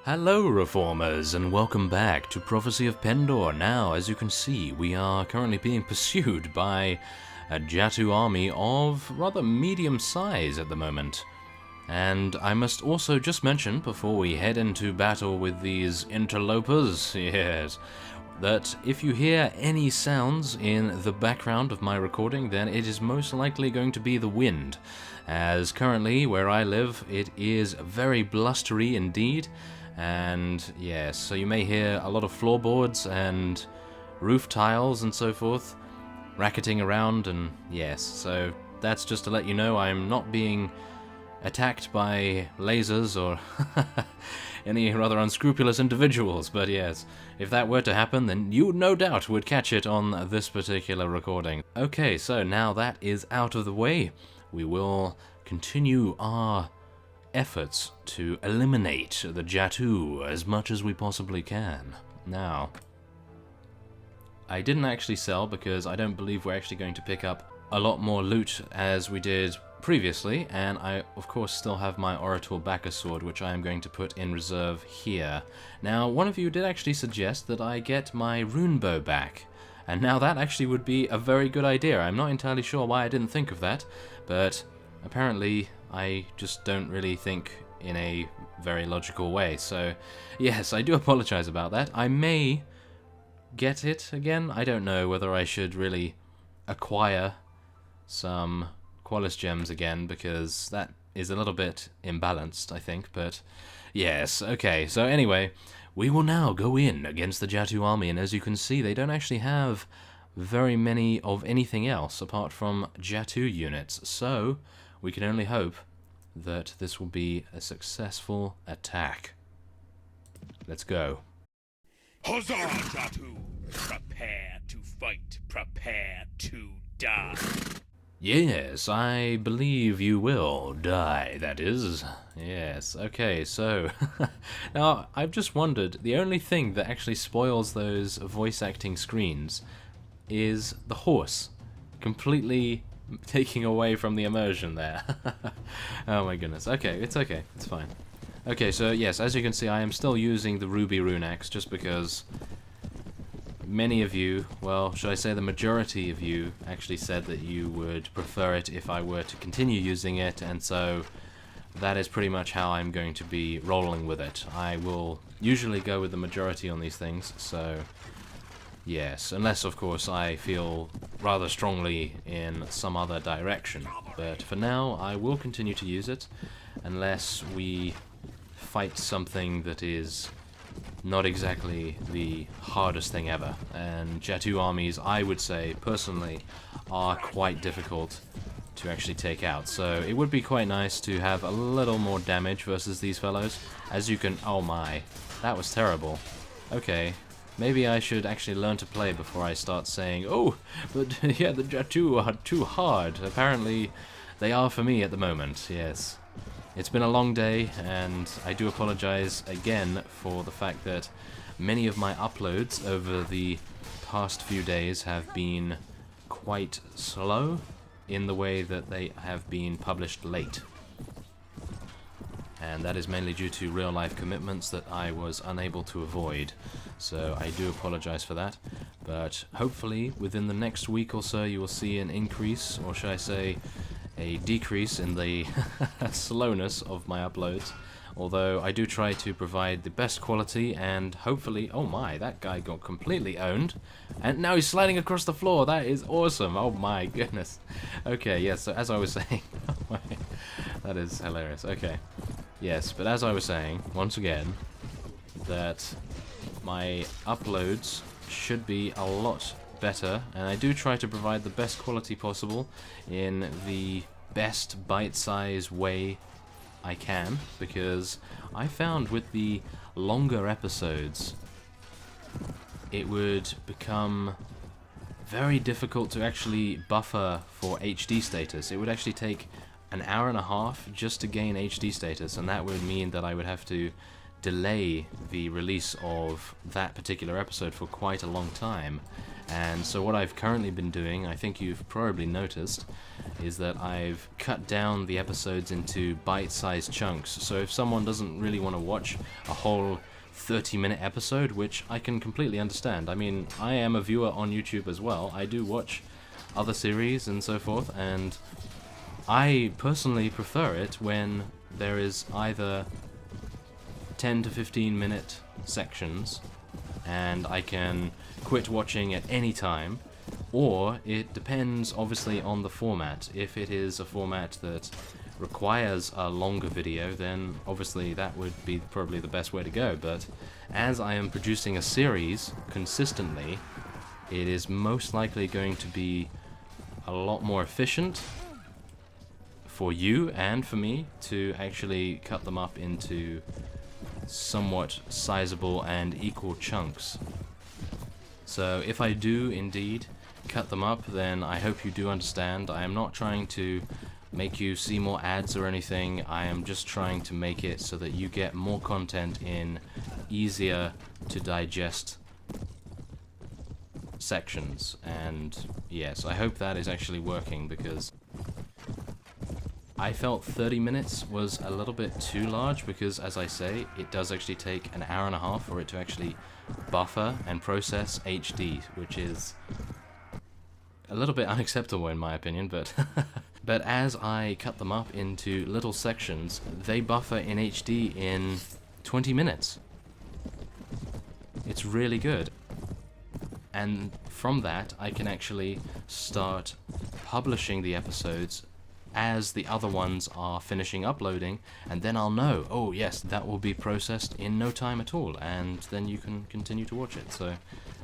Hello Reformers, and welcome back to Prophecy of Pendor. Now, as you can see, we are currently being pursued by a Jatu army of rather medium size at the moment. And I must also just mention, before we head into battle with these interlopers, yes, that if you hear any sounds in the background of my recording, then it is most likely going to be the wind, as currently, where I live, it is very blustery indeed. And yes, so you may hear a lot of floorboards and roof tiles and so forth racketing around, and yes, so that's just to let you know I'm not being attacked by lasers or any rather unscrupulous individuals, but yes, if that were to happen, then you no doubt would catch it on this particular recording. Okay, so now that is out of the way, we will continue our efforts to eliminate the Jatu as much as we possibly can. Now, I didn't actually sell because I don't believe we're actually going to pick up a lot more loot as we did previously, and I of course still have my Orator Backer sword, which I am going to put in reserve here. Now, one of you did actually suggest that I get my rune bow back, and now that actually would be a very good idea. I'm not entirely sure why I didn't think of that, but apparently I just don't really think in a very logical way, so yes, I do apologize about that. I may get it again. I don't know whether I should really acquire some Qualis gems again, because that is a little bit imbalanced, I think, but yes, okay, so anyway, we will now go in against the Jatu army, and as you can see, they don't actually have very many of anything else apart from Jatu units, so we can only hope that this will be a successful attack. Let's go. Huzzah, Jatu! Prepare to fight, prepare to die. Yes, I believe you will die, that is. Yes, okay, so now I've just wondered, the only thing that actually spoils those voice acting screens is the horse completely taking away from the immersion there. Oh my goodness. Okay, it's fine. Okay, so yes, as you can see, I am still using the Ruby Rune Axe just because many of you, well, should I say the majority of you, actually said that you would prefer it if I were to continue using it, and so that is pretty much how I'm going to be rolling with it. I will usually go with the majority on these things, so yes, unless of course I feel rather strongly in some other direction, but for now I will continue to use it unless we fight something that is not exactly the hardest thing ever, and Jatu armies, I would say personally, are quite difficult to actually take out, so it would be quite nice to have a little more damage versus these fellows. As you can, oh my, that was terrible. Okay, maybe I should actually learn to play before I start saying, oh, but yeah, the Jatu are too hard. Apparently, they are for me at the moment, yes. It's been a long day, and I do apologize again for the fact that many of my uploads over the past few days have been quite slow in the way that they have been published late. And that is mainly due to real-life commitments that I was unable to avoid, so I do apologize for that. But hopefully within the next week or so you will see an increase, or should I say a decrease in the slowness of my uploads, although I do try to provide the best quality, and hopefully, oh my, that guy got completely owned, and now he's sliding across the floor. That is awesome. Oh my goodness. Okay, yes, so as I was saying, oh my, that is hilarious. Okay, yes, but as I was saying, once again, that my uploads should be a lot better, and I do try to provide the best quality possible in the best bite-sized way I can, because I found with the longer episodes it would become very difficult to actually buffer for HD status. It would actually take an hour and a half just to gain HD status, and that would mean that I would have to delay the release of that particular episode for quite a long time. And so what I've currently been doing, I think you've probably noticed, is that I've cut down the episodes into bite-sized chunks. So if someone doesn't really want to watch a whole 30-minute episode, which I can completely understand. I mean, I am a viewer on YouTube as well. I do watch other series and so forth, and I personally prefer it when there is either 10 to 15 minute sections and I can quit watching at any time, or it depends obviously on the format. If it is a format that requires a longer video, then obviously that would be probably the best way to go, but as I am producing a series consistently, it is most likely going to be a lot more efficient for you and for me to actually cut them up into somewhat sizable and equal chunks. So if I do indeed cut them up, then I hope you do understand. I am not trying to make you see more ads or anything. I am just trying to make it so that you get more content in easier to digest sections. And yes, I hope that is actually working, because I felt 30 minutes was a little bit too large, because as I say, it does actually take an hour and a half for it to actually buffer and process HD, which is a little bit unacceptable in my opinion, but but as I cut them up into little sections, they buffer in HD in 20 minutes. It's really good. And from that, I can actually start publishing the episodes as the other ones are finishing uploading, and then I'll know, oh yes, that will be processed in no time at all, and then you can continue to watch it. So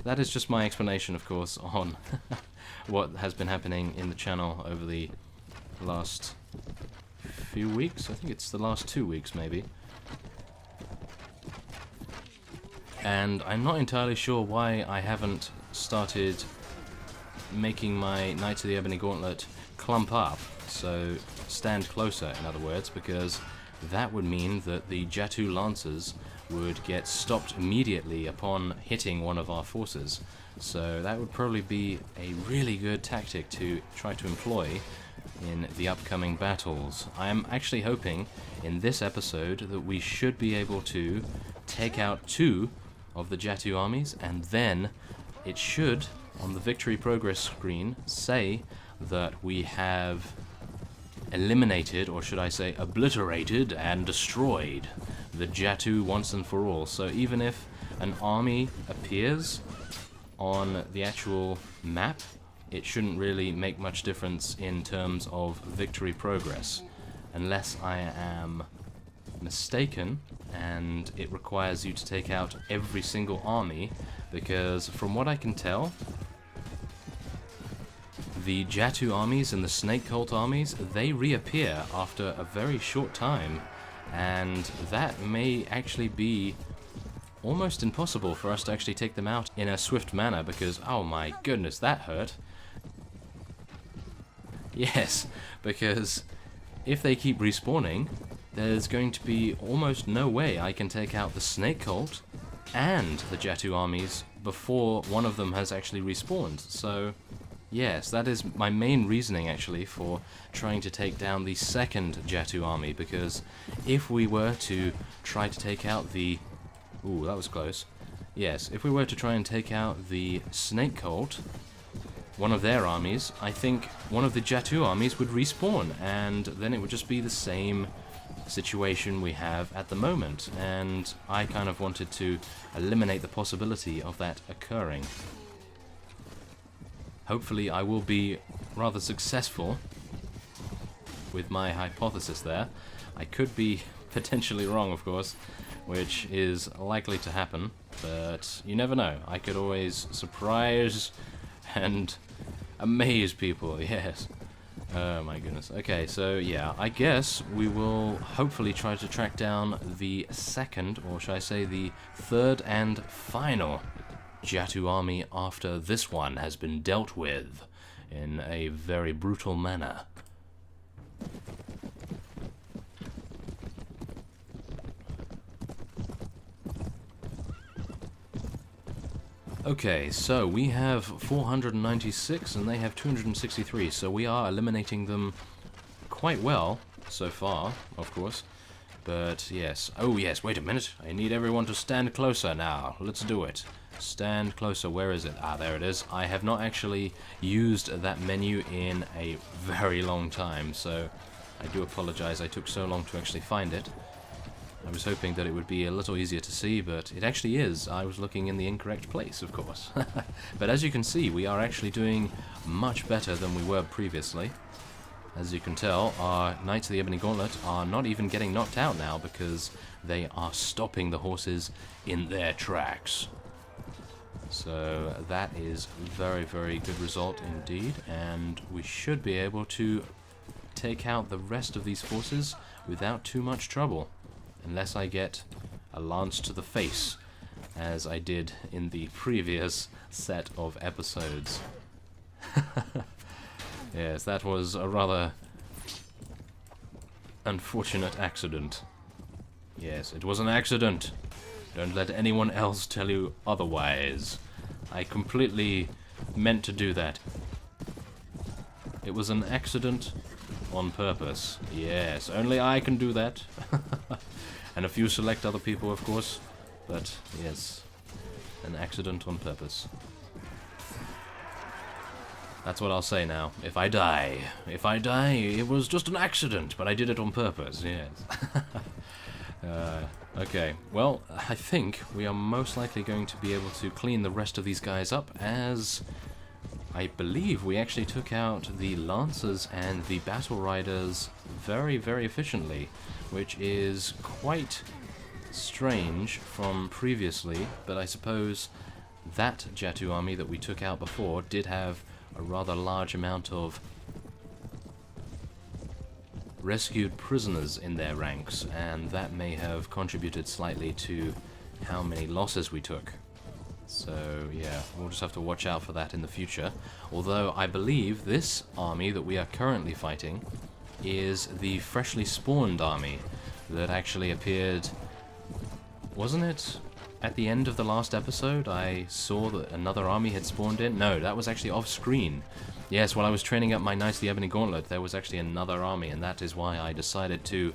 that is just my explanation, of course, on what has been happening in the channel over the last few weeks. I think it's the last 2 weeks maybe. And I'm not entirely sure why I haven't started making my Knights of the Ebony Gauntlet clump up, so stand closer, in other words, because that would mean that the Jatu Lancers would get stopped immediately upon hitting one of our forces. So that would probably be a really good tactic to try to employ in the upcoming battles. I am actually hoping in this episode that we should be able to take out 2 of the Jatu armies, and then it should, on the victory progress screen, say that we have eliminated, or should I say obliterated and destroyed, the Jatu once and for all. So even if an army appears on the actual map, it shouldn't really make much difference in terms of victory progress, unless I am mistaken and it requires you to take out every single army, because from what I can tell, the Jatu armies and the Snake Cult armies, they reappear after a very short time, and that may actually be almost impossible for us to actually take them out in a swift manner, because, oh my goodness, that hurt. Yes, because if they keep respawning, there's going to be almost no way I can take out the Snake Cult and the Jatu armies before one of them has actually respawned. So yes, that is my main reasoning actually for trying to take down the second Jatu army, because if we were to try to take out the... Ooh, that was close. Yes, if we were to try and take out the Snake Cult, one of their armies, I think one of the Jatu armies would respawn, and then it would just be the same situation we have at the moment, and I kind of wanted to eliminate the possibility of that occurring. Hopefully I will be rather successful with my hypothesis there. I could be potentially wrong, of course, which is likely to happen, but you never know. I could always surprise and amaze people, yes. Oh my goodness. Okay, so yeah, I guess we will hopefully try to track down the second, or should I say the third and final Jatu army after this one has been dealt with in a very brutal manner. Okay, so we have 496 and they have 263, so we are eliminating them quite well so far, of course. But yes, oh yes, wait a minute, I need everyone to stand closer now. Let's do it. Stand closer, where is it? Ah, there it is. I have not actually used that menu in a very long time, so I do apologize I took so long to actually find it. I was hoping that it would be a little easier to see, but it actually is. I was looking in the incorrect place, of course. But as you can see, we are actually doing much better than we were previously. As you can tell, our Knights of the Ebony Gauntlet are not even getting knocked out now because they are stopping the horses in their tracks. So that is very, very good result indeed, and we should be able to take out the rest of these forces without too much trouble. Unless I get a lance to the face, as I did in the previous set of episodes. Yes, that was a rather unfortunate accident. Yes, it was an accident. Don't let anyone else tell you otherwise. I completely meant to do that. It was an accident on purpose. Yes, only I can do that. And a few select other people, of course. But, yes, an accident on purpose. That's what I'll say now. If I die, it was just an accident, but I did it on purpose, yes. Okay, well, I think we are most likely going to be able to clean the rest of these guys up, as I believe we actually took out the Lancers and the Battle Riders very, very efficiently, which is quite strange from previously, but I suppose that Jatu army that we took out before did have a rather large amount of rescued prisoners in their ranks, and that may have contributed slightly to how many losses we took. So yeah, we'll just have to watch out for that in the future. Although I believe this army that we are currently fighting is the freshly spawned army that actually appeared, wasn't it? At the end of the last episode, I saw that another army had spawned in. No, that was actually off screen. Yes, while I was training up my Knights of the Ebony Gauntlet, there was actually another army, and that is why I decided to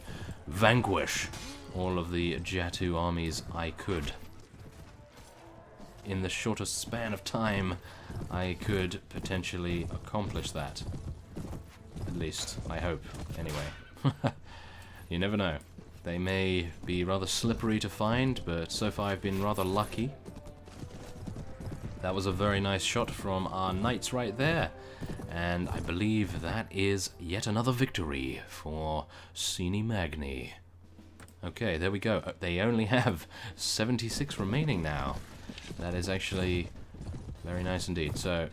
vanquish all of the Jatu armies I could. In the shortest span of time, I could potentially accomplish that. At least, I hope, anyway. You never know. They may be rather slippery to find, but so far I've been rather lucky. That was a very nice shot from our knights right there. And I believe that is yet another victory for Sine Magni. Okay, there we go. They only have 76 remaining now. That is actually very nice indeed. So,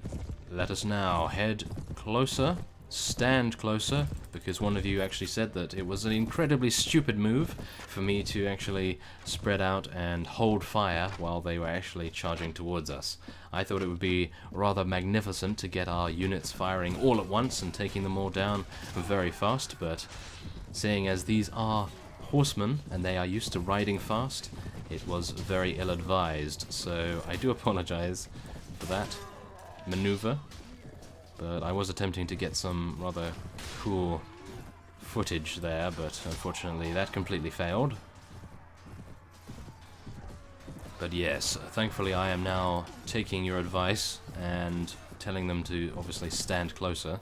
let us now head closer, stand closer, because one of you actually said that it was an incredibly stupid move for me to actually spread out and hold fire while they were actually charging towards us. I thought it would be rather magnificent to get our units firing all at once and taking them all down very fast, but seeing as these are horsemen and they are used to riding fast, it was very ill-advised, so I do apologize for that maneuver. But I was attempting to get some rather cool footage there, but unfortunately that completely failed. But yes, thankfully I am now taking your advice and telling them to obviously stand closer.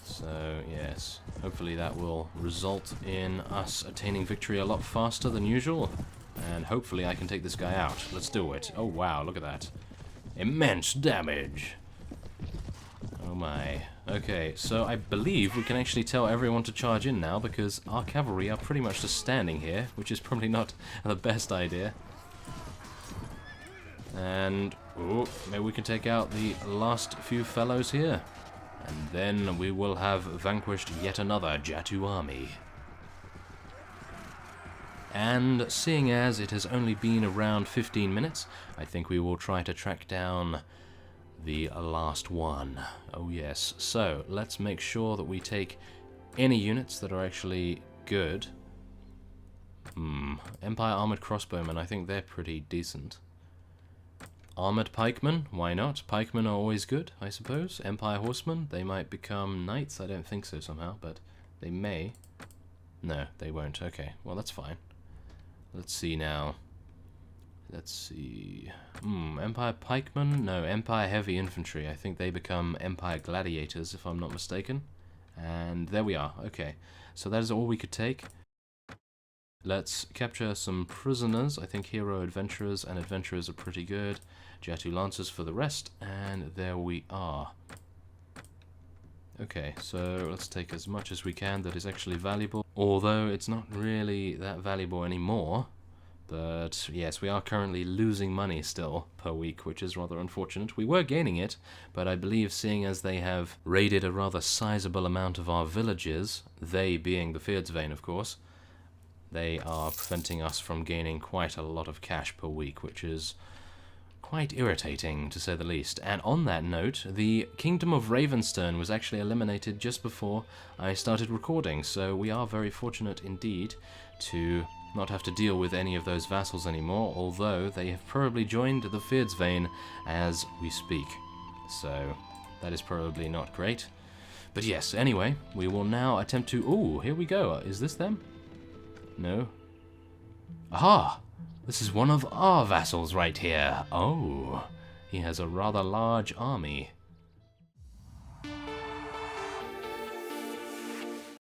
So yes, hopefully that will result in us attaining victory a lot faster than usual. And hopefully I can take this guy out. Let's do it. Oh wow, look at that. Immense damage! Oh my. Okay, so I believe we can actually tell everyone to charge in now, because our cavalry are pretty much just standing here, which is probably not the best idea. And, oh, maybe we can take out the last few fellows here. And then we will have vanquished yet another Jatu army. And seeing as it has only been around 15 minutes, I think we will try to track down the last one. Oh yes, so let's make sure that we take any units that are actually good. Empire Armored Crossbowmen, I think they're pretty decent. Armored pikemen, why not? Pikemen are always good, I suppose. Empire horsemen, they might become knights. I don't think so somehow, but they may. No, they won't. Okay, well that's fine. Let's see now. Let's see. Empire pikemen? No, Empire heavy infantry. I think they become Empire gladiators, if I'm not mistaken. And there we are. Okay, so that is all we could take. Let's capture some prisoners. I think hero adventurers and adventurers are pretty good. Jatu lancers for the rest, and there we are. Okay, so let's take as much as we can that is actually valuable, although it's not really that valuable anymore. But yes, we are currently losing money still per week, which is rather unfortunate. We were gaining it, but I believe seeing as they have raided a rather sizable amount of our villages, they being the Fyrdsvein, of course, they are preventing us from gaining quite a lot of cash per week, which is quite irritating, to say the least. And on that note, the Kingdom of Ravenstern was actually eliminated just before I started recording, so we are very fortunate indeed to not have to deal with any of those vassals anymore, although they have probably joined the Fyrdsvein as we speak. So that is probably not great. But yes, anyway, we will now attempt to... Ooh, here we go. Is this them? No. Aha! This is one of our vassals right here. Oh, he has a rather large army.